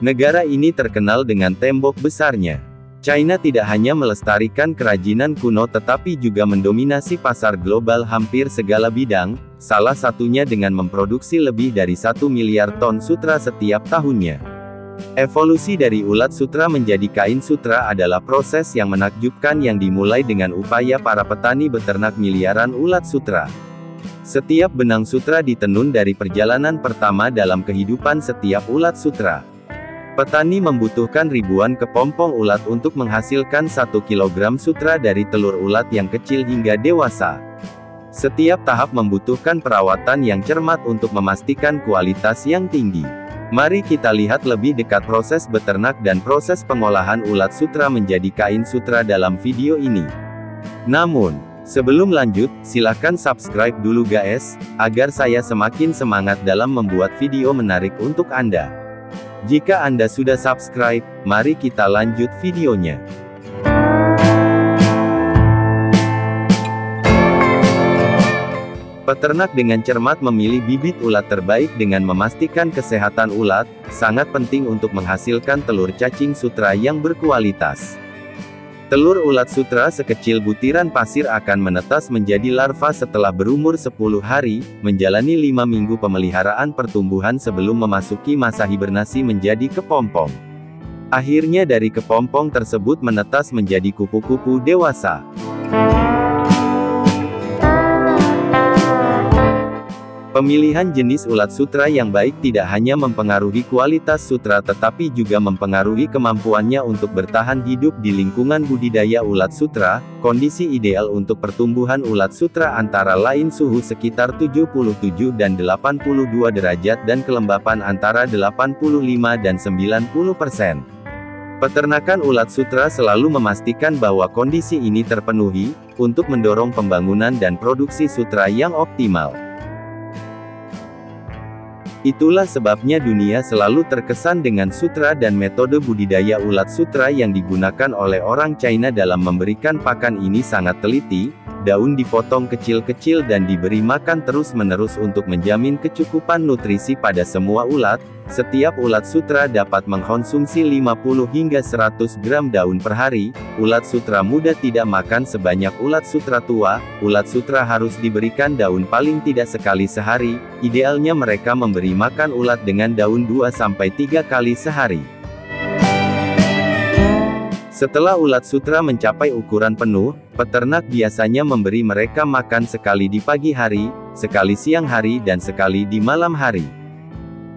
Negara ini terkenal dengan tembok besarnya. China tidak hanya melestarikan kerajinan kuno tetapi juga mendominasi pasar global hampir segala bidang, salah satunya dengan memproduksi lebih dari 1 miliar ton sutra setiap tahunnya. Evolusi dari ulat sutra menjadi kain sutra adalah proses yang menakjubkan yang dimulai dengan upaya para petani beternak miliaran ulat sutra. Setiap benang sutra ditenun dari perjalanan pertama dalam kehidupan setiap ulat sutra. Petani membutuhkan ribuan kepompong ulat untuk menghasilkan 1 kilogram sutra dari telur ulat yang kecil hingga dewasa. Setiap tahap membutuhkan perawatan yang cermat untuk memastikan kualitas yang tinggi. Mari kita lihat lebih dekat proses beternak dan proses pengolahan ulat sutra menjadi kain sutra dalam video ini. Namun, sebelum lanjut, silahkan subscribe dulu guys, agar saya semakin semangat dalam membuat video menarik untuk Anda. Jika Anda sudah subscribe, mari kita lanjut videonya. Peternak dengan cermat memilih bibit ulat terbaik dengan memastikan kesehatan ulat, sangat penting untuk menghasilkan telur cacing sutra yang berkualitas. Telur ulat sutra sekecil butiran pasir akan menetas menjadi larva setelah berumur 10 hari, menjalani 5 minggu pemeliharaan pertumbuhan sebelum memasuki masa hibernasi menjadi kepompong. Akhirnya dari kepompong tersebut menetas menjadi kupu-kupu dewasa. Pemilihan jenis ulat sutra yang baik tidak hanya mempengaruhi kualitas sutra tetapi juga mempengaruhi kemampuannya untuk bertahan hidup di lingkungan budidaya ulat sutra. Kondisi ideal untuk pertumbuhan ulat sutra antara lain suhu sekitar 77 dan 82 derajat dan kelembapan antara 85 dan 90%. Peternakan ulat sutra selalu memastikan bahwa kondisi ini terpenuhi, untuk mendorong pembangunan dan produksi sutra yang optimal. Itulah sebabnya dunia selalu terkesan dengan sutra dan metode budidaya ulat sutra yang digunakan oleh orang China dalam memberikan pakan ini sangat teliti. Daun dipotong kecil-kecil dan diberi makan terus-menerus untuk menjamin kecukupan nutrisi pada semua ulat. Setiap ulat sutra dapat mengkonsumsi 50 hingga 100 gram daun per hari. Ulat sutra muda tidak makan sebanyak ulat sutra tua. Ulat sutra harus diberikan daun paling tidak sekali sehari. Idealnya mereka memberi makan ulat dengan daun 2-3 kali sehari. Setelah ulat sutra mencapai ukuran penuh, peternak biasanya memberi mereka makan sekali di pagi hari, sekali siang hari dan sekali di malam hari.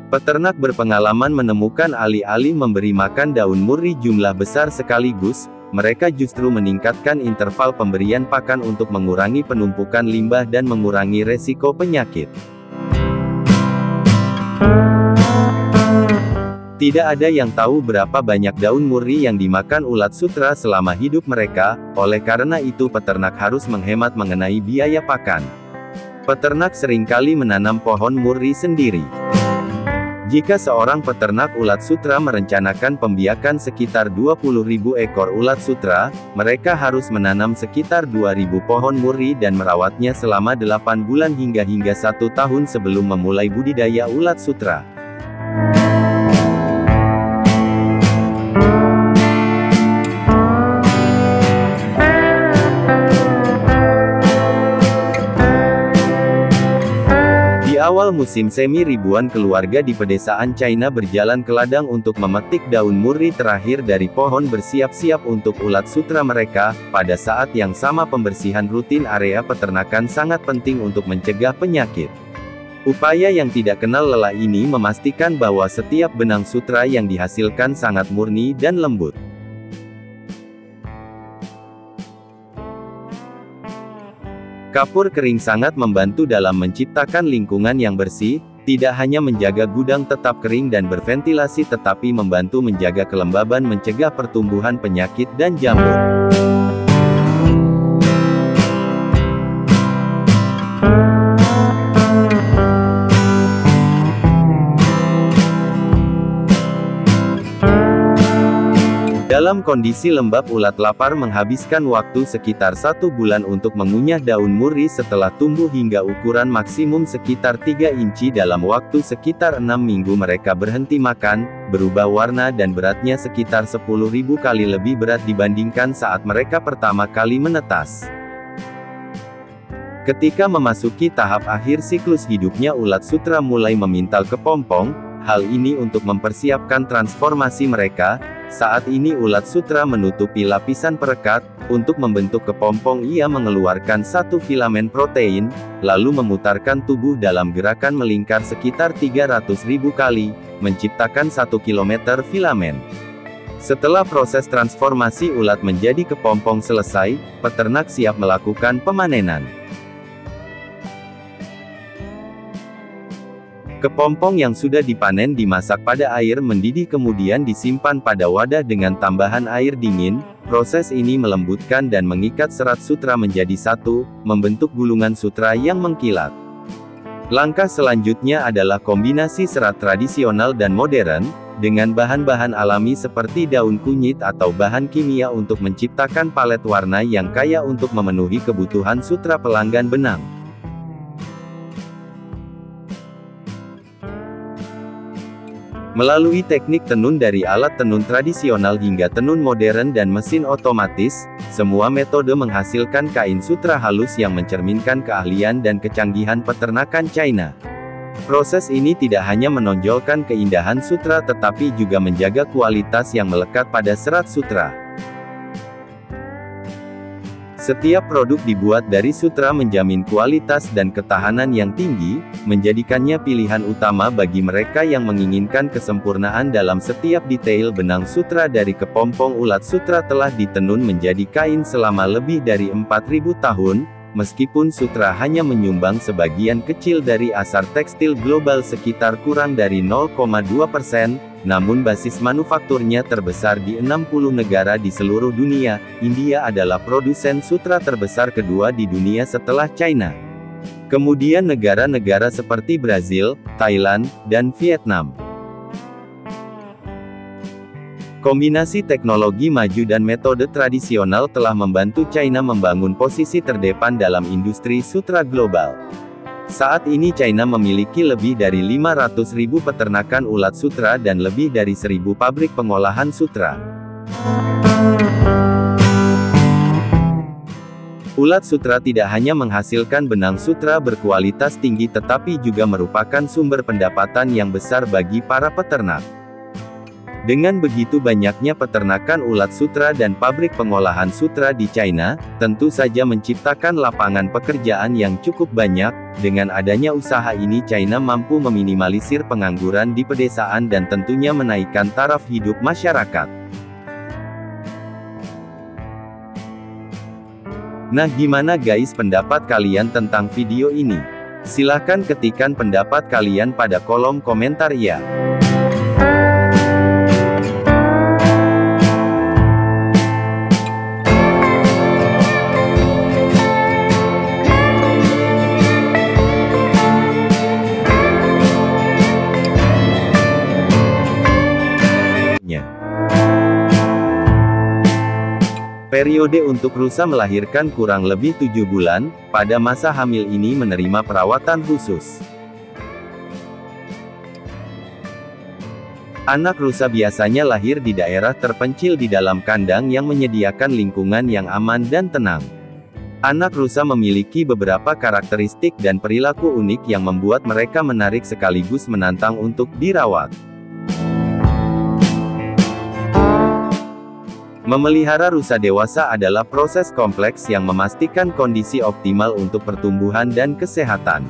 Peternak berpengalaman menemukan alih-alih memberi makan daun murri jumlah besar sekaligus, mereka justru meningkatkan interval pemberian pakan untuk mengurangi penumpukan limbah dan mengurangi resiko penyakit. Tidak ada yang tahu berapa banyak daun murri yang dimakan ulat sutra selama hidup mereka, oleh karena itu peternak harus menghemat mengenai biaya pakan. Peternak seringkali menanam pohon murri sendiri. Jika seorang peternak ulat sutra merencanakan pembiakan sekitar 20.000 ekor ulat sutra, mereka harus menanam sekitar 2.000 pohon murri dan merawatnya selama 8 bulan hingga 1 tahun sebelum memulai budidaya ulat sutra. Di awal musim semi ribuan keluarga di pedesaan China berjalan ke ladang untuk memetik daun murri terakhir dari pohon bersiap-siap untuk ulat sutra mereka. Pada saat yang sama pembersihan rutin area peternakan sangat penting untuk mencegah penyakit. Upaya yang tidak kenal lelah ini memastikan bahwa setiap benang sutra yang dihasilkan sangat murni dan lembut. Kapur kering sangat membantu dalam menciptakan lingkungan yang bersih, tidak hanya menjaga gudang tetap kering dan berventilasi tetapi membantu menjaga kelembaban mencegah pertumbuhan penyakit dan jamur. Dalam kondisi lembab ulat lapar menghabiskan waktu sekitar 1 bulan untuk mengunyah daun murri setelah tumbuh hingga ukuran maksimum sekitar 3 inci dalam waktu sekitar 6 minggu mereka berhenti makan, berubah warna dan beratnya sekitar 10.000 kali lebih berat dibandingkan saat mereka pertama kali menetas. Ketika memasuki tahap akhir siklus hidupnya, ulat sutra mulai memintal kepompong. Hal ini untuk mempersiapkan transformasi mereka. Saat ini ulat sutra menutupi lapisan perekat. Untuk membentuk kepompong, ia mengeluarkan satu filamen protein, lalu memutarkan tubuh dalam gerakan melingkar sekitar 300.000 kali, menciptakan 1 km filamen. Setelah proses transformasi ulat menjadi kepompong selesai, peternak siap melakukan pemanenan. Kepompong yang sudah dipanen dimasak pada air mendidih kemudian disimpan pada wadah dengan tambahan air dingin. Proses ini melembutkan dan mengikat serat sutra menjadi satu, membentuk gulungan sutra yang mengkilat. Langkah selanjutnya adalah kombinasi serat tradisional dan modern, dengan bahan-bahan alami seperti daun kunyit atau bahan kimia untuk menciptakan palet warna yang kaya untuk memenuhi kebutuhan sutra pelanggan benang. Melalui teknik tenun dari alat tenun tradisional hingga tenun modern dan mesin otomatis, semua metode menghasilkan kain sutra halus yang mencerminkan keahlian dan kecanggihan peternakan China. Proses ini tidak hanya menonjolkan keindahan sutra tetapi juga menjaga kualitas yang melekat pada serat sutra. Setiap produk dibuat dari sutra menjamin kualitas dan ketahanan yang tinggi, menjadikannya pilihan utama bagi mereka yang menginginkan kesempurnaan dalam setiap detail. Benang sutra dari kepompong ulat sutra telah ditenun menjadi kain selama lebih dari 4.000 tahun, meskipun sutra hanya menyumbang sebagian kecil dari asar tekstil global sekitar kurang dari 0,2%, namun basis manufakturnya terbesar di 60 negara di seluruh dunia. India adalah produsen sutra terbesar kedua di dunia setelah China. Kemudian negara-negara seperti Brazil, Thailand, dan Vietnam. Kombinasi teknologi maju dan metode tradisional telah membantu China membangun posisi terdepan dalam industri sutra global. Saat ini China memiliki lebih dari 500.000 peternakan ulat sutra dan lebih dari 1.000 pabrik pengolahan sutra. Ulat sutra tidak hanya menghasilkan benang sutra berkualitas tinggi tetapi juga merupakan sumber pendapatan yang besar bagi para peternak. Dengan begitu banyaknya peternakan ulat sutra dan pabrik pengolahan sutra di China, tentu saja menciptakan lapangan pekerjaan yang cukup banyak. Dengan adanya usaha ini China mampu meminimalisir pengangguran di pedesaan dan tentunya menaikkan taraf hidup masyarakat. Nah, gimana guys pendapat kalian tentang video ini? Silahkan ketikkan pendapat kalian pada kolom komentar ya. Periode untuk rusa melahirkan kurang lebih 7 bulan, pada masa hamil ini menerima perawatan khusus. Anak rusa biasanya lahir di daerah terpencil di dalam kandang yang menyediakan lingkungan yang aman dan tenang. Anak rusa memiliki beberapa karakteristik dan perilaku unik yang membuat mereka menarik sekaligus menantang untuk dirawat. Memelihara rusa dewasa adalah proses kompleks yang memastikan kondisi optimal untuk pertumbuhan dan kesehatan.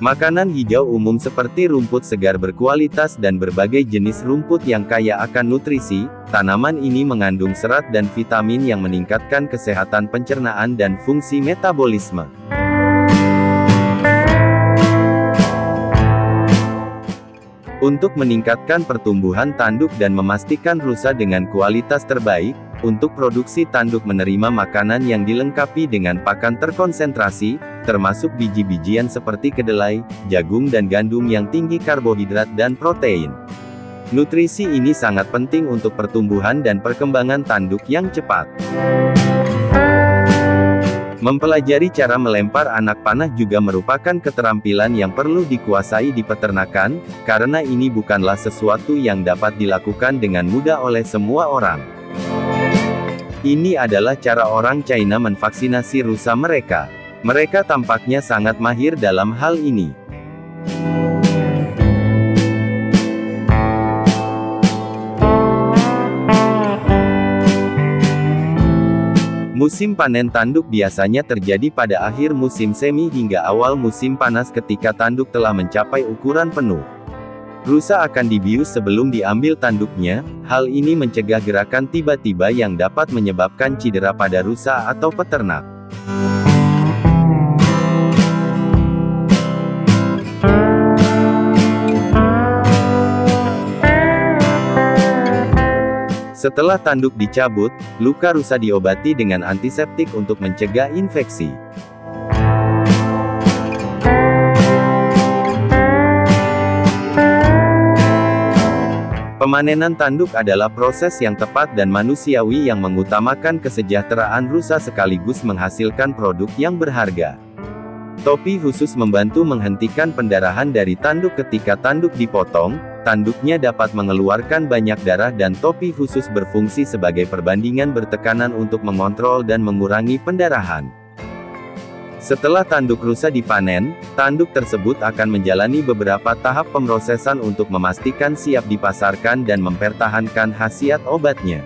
Makanan hijau umum seperti rumput segar berkualitas dan berbagai jenis rumput yang kaya akan nutrisi, tanaman ini mengandung serat dan vitamin yang meningkatkan kesehatan pencernaan dan fungsi metabolisme. Untuk meningkatkan pertumbuhan tanduk dan memastikan rusa dengan kualitas terbaik, untuk produksi tanduk menerima makanan yang dilengkapi dengan pakan terkonsentrasi, termasuk biji-bijian seperti kedelai, jagung dan gandum yang tinggi karbohidrat dan protein. Nutrisi ini sangat penting untuk pertumbuhan dan perkembangan tanduk yang cepat. Mempelajari cara melempar anak panah juga merupakan keterampilan yang perlu dikuasai di peternakan, karena ini bukanlah sesuatu yang dapat dilakukan dengan mudah oleh semua orang. Ini adalah cara orang China memvaksinasi rusa mereka. Mereka tampaknya sangat mahir dalam hal ini. Musim panen tanduk biasanya terjadi pada akhir musim semi hingga awal musim panas ketika tanduk telah mencapai ukuran penuh. Rusa akan dibius sebelum diambil tanduknya, hal ini mencegah gerakan tiba-tiba yang dapat menyebabkan cedera pada rusa atau peternak. Setelah tanduk dicabut, luka rusa diobati dengan antiseptik untuk mencegah infeksi. Pemanenan tanduk adalah proses yang tepat dan manusiawi yang mengutamakan kesejahteraan rusa sekaligus menghasilkan produk yang berharga. Topi khusus membantu menghentikan pendarahan dari tanduk ketika tanduk dipotong. Tanduknya dapat mengeluarkan banyak darah dan topi khusus berfungsi sebagai perbandingan bertekanan untuk mengontrol dan mengurangi pendarahan. Setelah tanduk rusa dipanen, tanduk tersebut akan menjalani beberapa tahap pemrosesan untuk memastikan siap dipasarkan dan mempertahankan khasiat obatnya.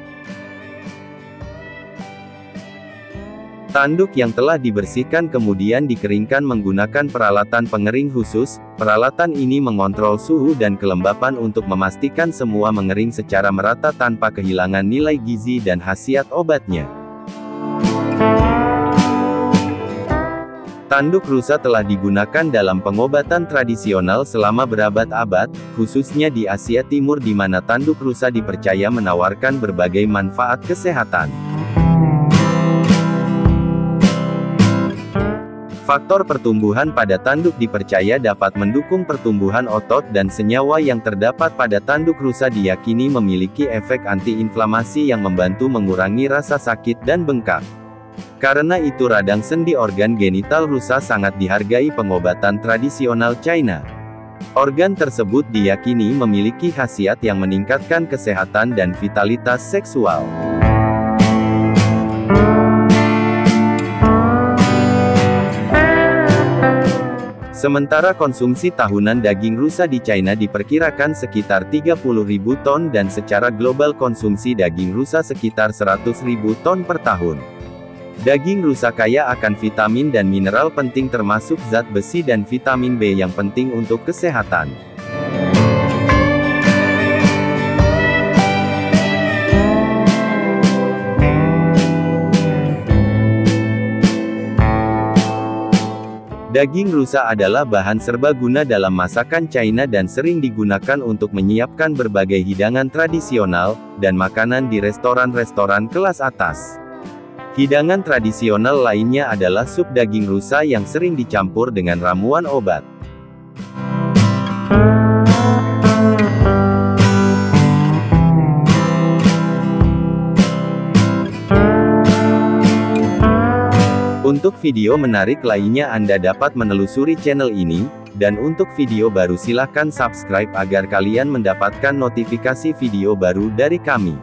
Tanduk yang telah dibersihkan kemudian dikeringkan menggunakan peralatan pengering khusus. Peralatan ini mengontrol suhu dan kelembapan untuk memastikan semua mengering secara merata tanpa kehilangan nilai gizi dan khasiat obatnya. Tanduk rusa telah digunakan dalam pengobatan tradisional selama berabad-abad, khususnya di Asia Timur di mana tanduk rusa dipercaya menawarkan berbagai manfaat kesehatan. Faktor pertumbuhan pada tanduk dipercaya dapat mendukung pertumbuhan otot dan senyawa yang terdapat pada tanduk rusa diyakini memiliki efek anti-inflamasi yang membantu mengurangi rasa sakit dan bengkak. Karena itu radang sendi organ genital rusa sangat dihargai pengobatan tradisional China. Organ tersebut diyakini memiliki khasiat yang meningkatkan kesehatan dan vitalitas seksual. Sementara konsumsi tahunan daging rusa di China diperkirakan sekitar 30.000 ton dan secara global konsumsi daging rusa sekitar 100.000 ton per tahun. Daging rusa kaya akan vitamin dan mineral penting termasuk zat besi dan vitamin B yang penting untuk kesehatan. Daging rusa adalah bahan serbaguna dalam masakan China dan sering digunakan untuk menyiapkan berbagai hidangan tradisional, dan makanan di restoran-restoran kelas atas. Hidangan tradisional lainnya adalah sup daging rusa yang sering dicampur dengan ramuan obat. Untuk video menarik lainnya Anda dapat menelusuri channel ini, dan untuk video baru silahkan subscribe agar kalian mendapatkan notifikasi video baru dari kami.